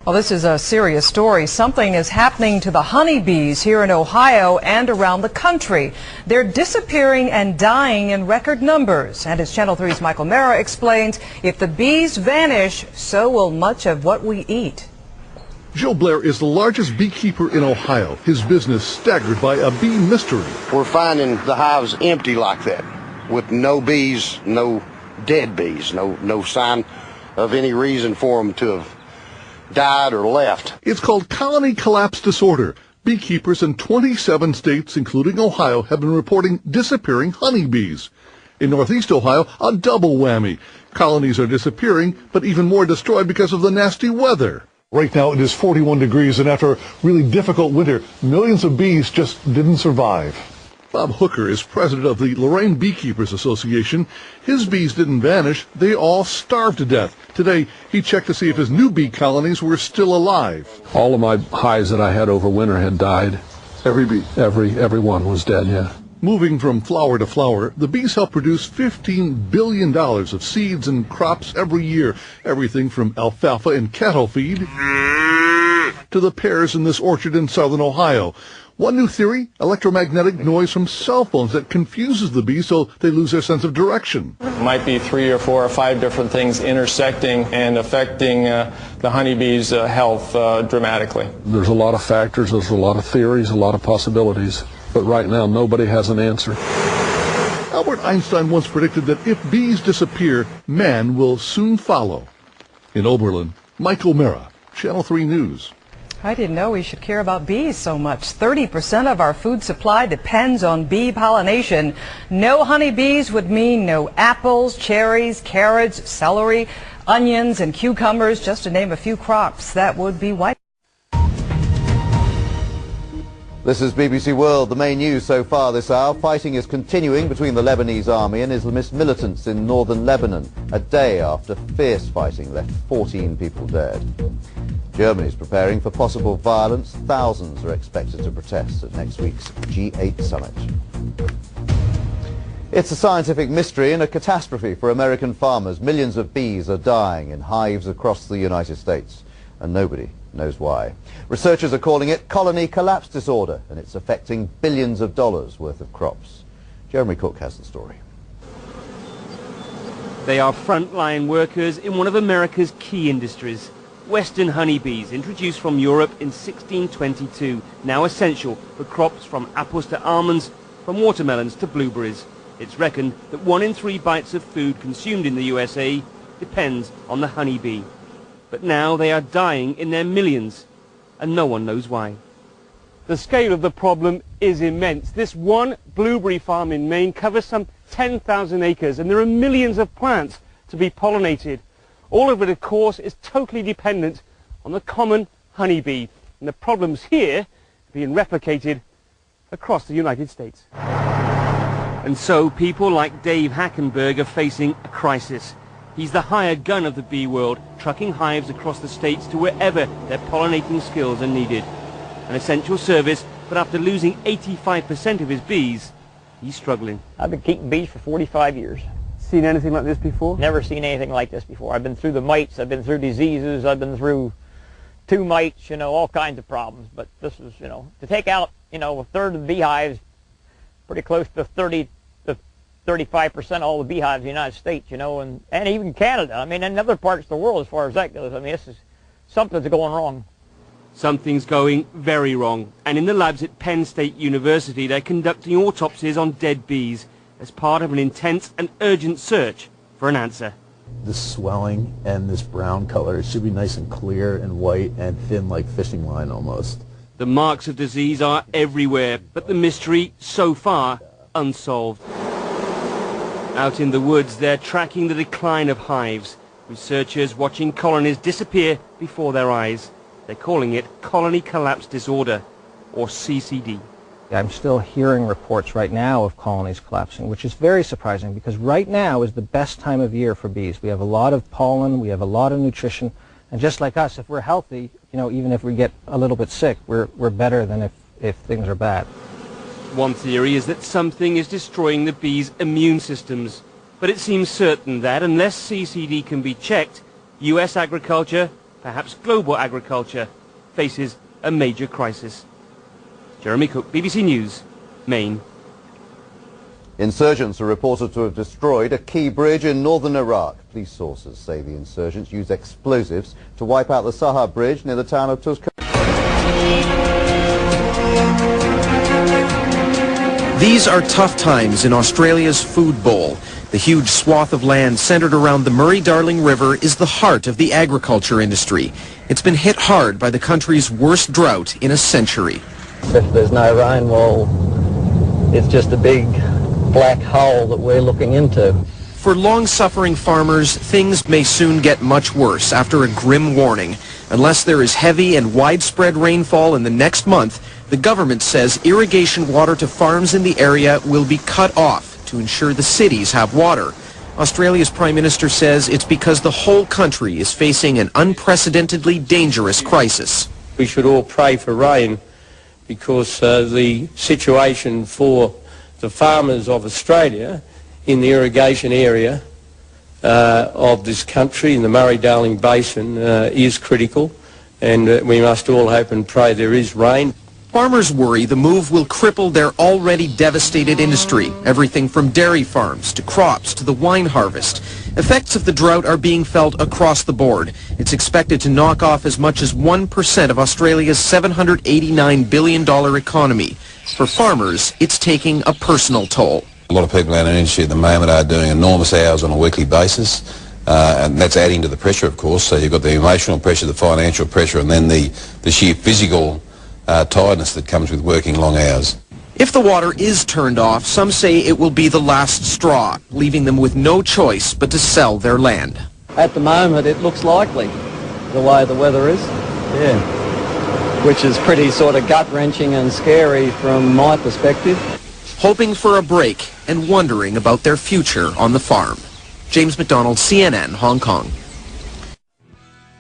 Well, this is a serious story. Something is happening to the honeybees here in Ohio and around the country. They're disappearing and dying in record numbers. And as Channel 3's Michael Mara explains, if the bees vanish, so will much of what we eat. Joe Blair is the largest beekeeper in Ohio. His business staggered by a bee mystery. We're finding the hives empty like that, with no bees, no dead bees, no sign of any reason for them to have died or left. It's called colony collapse disorder. Beekeepers in 27 states, including Ohio, have been reporting disappearing honeybees. In Northeast Ohio, a double whammy. Colonies are disappearing, but even more destroyed because of the nasty weather. Right now it is 41 degrees, and after a really difficult winter, millions of bees just didn't survive. Bob Hooker is president of the Lorain Beekeepers Association. His bees didn't vanish, they all starved to death. Today, he checked to see if his new bee colonies were still alive. All of my hives that I had over winter had died. Every bee? Every one was dead, yeah. Moving from flower to flower, the bees help produce $15 billion of seeds and crops every year. Everything from alfalfa and cattle feed to the pears in this orchard in southern Ohio. One new theory, electromagnetic noise from cell phones that confuses the bees so they lose their sense of direction. Might be 3 or 4 or 5 different things intersecting and affecting the honeybees' health dramatically. There's a lot of factors, there's a lot of theories, a lot of possibilities, but right now nobody has an answer. Albert Einstein once predicted that if bees disappear, man will soon follow. In Oberlin, Michael Mara, Channel 3 News. I didn't know we should care about bees so much. 30% of our food supply depends on bee pollination. No honeybees would mean no apples, cherries, carrots, celery, onions, and cucumbers, just to name a few crops that would be wiped. This is BBC World. The main news so far this hour. Fighting is continuing between the Lebanese army and Islamist militants in northern Lebanon, a day after fierce fighting left 14 people dead. Germany is preparing for possible violence. Thousands are expected to protest at next week's G8 summit. It's a scientific mystery and a catastrophe for American farmers. Millions of bees are dying in hives across the United States, and nobody knows why. Researchers are calling it colony collapse disorder, and it's affecting billions of dollars worth of crops. Jeremy Cook has the story. They are frontline workers in one of America's key industries. Western honeybees, introduced from Europe in 1622, now essential for crops from apples to almonds, from watermelons to blueberries. It's reckoned that 1 in 3 bites of food consumed in the USA depends on the honeybee. But now they are dying in their millions, and no one knows why. The scale of the problem is immense. This one blueberry farm in Maine covers some 10,000 acres, and there are millions of plants to be pollinated. All of it, of course, is totally dependent on the common honeybee, and the problems here are being replicated across the United States. And so people like Dave Hackenberg are facing a crisis. He's the hired gun of the bee world, trucking hives across the states to wherever their pollinating skills are needed. An essential service, but after losing 85% of his bees, he's struggling. I've been keeping bees for 45 years. Seen anything like this before? Never seen anything like this before. I've been through the mites, I've been through diseases, I've been through 2 mites, all kinds of problems. But this is, to take out, a third of the beehives, pretty close to 30 to 35% of all the beehives in the United States, and even Canada. I mean, and other parts of the world as far as that goes. I mean, this is something's going wrong. Something's going very wrong. And in the labs at Penn State University, they're conducting autopsies on dead bees as part of an intense and urgent search for an answer. This swelling and this brown color, it should be nice and clear and white and thin like fishing line almost. The marks of disease are everywhere, but the mystery, so far, unsolved. Out in the woods, they're tracking the decline of hives. Researchers watching colonies disappear before their eyes. They're calling it colony collapse disorder, or CCD. I'm still hearing reports right now of colonies collapsing, which is very surprising because right now is the best time of year for bees. We have a lot of pollen, we have a lot of nutrition, and just like us, if we're healthy, even if we get a little bit sick, we're better than if things are bad. One theory is that something is destroying the bees' immune systems, but it seems certain that unless CCD can be checked, U.S. agriculture, perhaps global agriculture faces a major crisis. Jeremy Cook, BBC News, Maine. Insurgents are reported to have destroyed a key bridge in northern Iraq. Police sources say the insurgents used explosives to wipe out the Sahar Bridge near the town of Tuzla. These are tough times in Australia's food bowl. The huge swath of land centered around the Murray-Darling River is the heart of the agriculture industry. It's been hit hard by the country's worst drought in a century. If there's no rain, well, it's just a big black hole that we're looking into. For long-suffering farmers, things may soon get much worse after a grim warning. Unless there is heavy and widespread rainfall in the next month, the government says irrigation water to farms in the area will be cut off to ensure the cities have water. Australia's Prime Minister says it's because the whole country is facing an unprecedentedly dangerous crisis. We should all pray for rain because the situation for the farmers of Australia in the irrigation area of this country, in the Murray-Darling Basin, is critical, and we must all hope and pray there is rain. Farmers worry the move will cripple their already devastated industry, everything from dairy farms to crops to the wine harvest. Effects of the drought are being felt across the board. It's expected to knock off as much as 1% of Australia's $789 billion economy. For farmers, it's taking a personal toll. A lot of people out in the industry at the moment are doing enormous hours on a weekly basis, and that's adding to the pressure, of course. So you've got the emotional pressure, the financial pressure, and then the sheer physical tiredness that comes with working long hours. If the water is turned off, some say it will be the last straw, leaving them with no choice but to sell their land. At the moment, it looks likely, the way the weather is. Yeah. Which is pretty sort of gut-wrenching and scary from my perspective. Hoping for a break and wondering about their future on the farm. James McDonald, CNN, Hong Kong.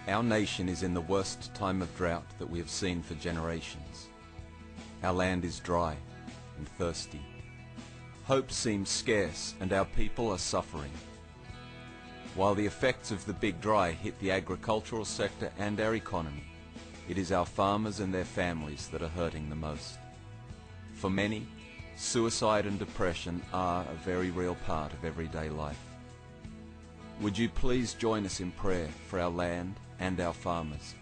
Our nation is in the worst time of drought that we have seen for generations. Our land is dry and thirsty. Hope seems scarce and our people are suffering. While the effects of the big dry hit the agricultural sector and our economy, it is our farmers and their families that are hurting the most. For many, suicide and depression are a very real part of everyday life. Would you please join us in prayer for our land and our farmers?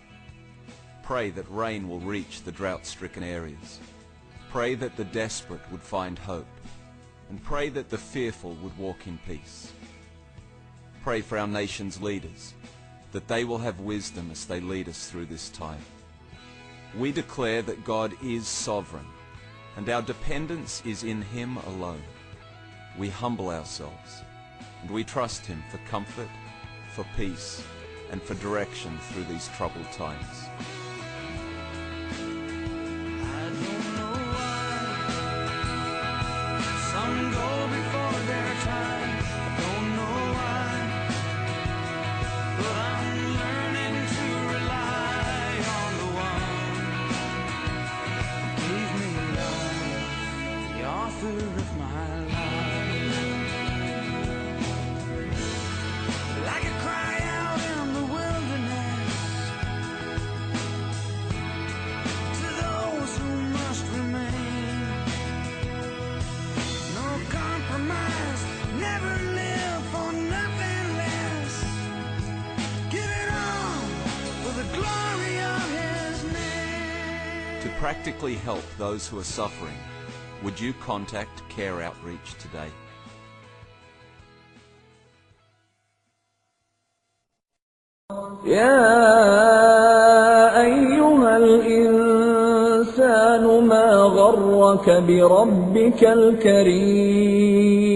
Pray that rain will reach the drought-stricken areas. Pray that the desperate would find hope. And pray that the fearful would walk in peace. Pray for our nation's leaders, that they will have wisdom as they lead us through this time. We declare that God is sovereign, and our dependence is in Him alone. We humble ourselves, and we trust Him for comfort, for peace, and for direction through these troubled times. Some go before their time, don't know why, but I'm learning to rely on the one who gave me life, the author of my life. Like a cry out in the wilderness, to those who must remain. No compromise, never live for nothing less. Give it all for the glory of His name. To practically help those who are suffering, would you contact Care Outreach today? يا أيها الإنسان ما غرك بربك الكريم